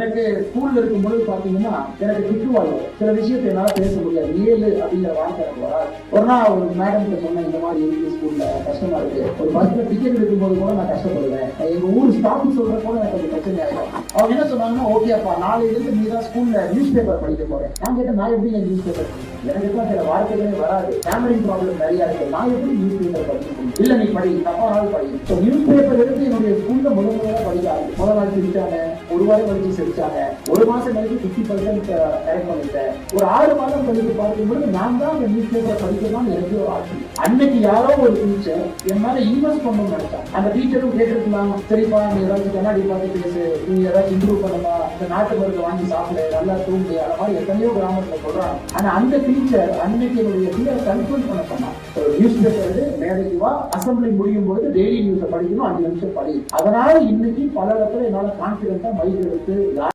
எனக்கு ஸ்கூல்ல இருக்கும் பொழுது பாத்தீங்கன்னா எனக்கு திட்டுவாங்க, சில விஷயத்தை என்னால பேச முடியாது. 7 அப்படிங்கிற வார்த்தை எனக்கு வராது. ஒரு நாள் ஒரு மேடம் கிட்ட சொன்னேன், இந்த மாதிரி இருக்கு ஸ்கூல்ல கஷ்டமா இருக்கு, ஒரு பஸ்ல டிக்கெட் எடுக்கும்போது கூட நான் கஷ்டப்படுவேன், எங்க ஊர் ஸ்டாஃப் சொல்ற கூட எனக்கு கொஞ்சம் பிரச்சனை ஆகும். அவங்க என்ன சொன்னாங்கன்னா, ஓகே அப்பா நாளையில இருந்து நீ தான் ஸ்கூல்ல நியூஸ் பேப்பர் படிக்க போறேன். நான் கேட்டேன், நான் எப்படி நியூஸ் பேப்பர் படிக்கிறேன், எனக்கு சில வார்த்தைகளே வராது, ஃபேமிலி ப்ராப்ளம் நிறைய இருக்கு, நான் எப்படி நியூஸ் பேப்பர் படிக்க முடியும்? இல்ல நீ படி, தப்பா நாள் படி. நியூஸ் பேப்பர் எடுத்து என்னுடைய ஸ்கூல்ல முதல்ல படிக்காது. முதல் நாள் சிரிச்சாங்க, ஒரு வாரம் கழிச்சு சிரிச்சாங்க, ஒரு மாசம் கழிச்சு 50% கரெக்ட் பண்ணிட்டேன். ஒரு 6 மாதம் கழிச்சு பார்க்கும்போது நான் தான் அந்த நியூஸ் பேப்பர் படிக்கணும்னு எனக்கு ஒரு ஆசை. அன்னைக்கு யாரோ ஒரு டீச்சர் என் மேல இன்வெஸ்ட் பண்ணணும்னு நினைச்சான். அந்த டீச்சரும் கேட்டிருக்கலாம், சரிப்பா நீ ஏதாச்சும் கண்ணாடி பார்த்து பேசு, நீ ஏதாச்சும் இம்ப்ரூவ் பண்ணமா, இந்த நாட்டு மருந்து வாங்கி சாப்பிடு, நல்லா தூங்கு, அந்த மாதிரி எத்தனையோ கிராமத்துல சொல்றாங்க. ஆனா அந்த டீச்சர் அன்னைக்கு என்னுடைய பிள்ளையை கன்ஃபர்ம் பண்ண சொன்னான். நியூஸ் பேப்பர் மேடைக்கு வா, அசம்பிளி முடியும் போது டெய்லி நியூஸை படிக்கணும், 5 நிமிஷம் படி. அதனால இன்னைக்கு பல இடத்துல என்னால கான்பிடன்ஸா மைக் எடுத்து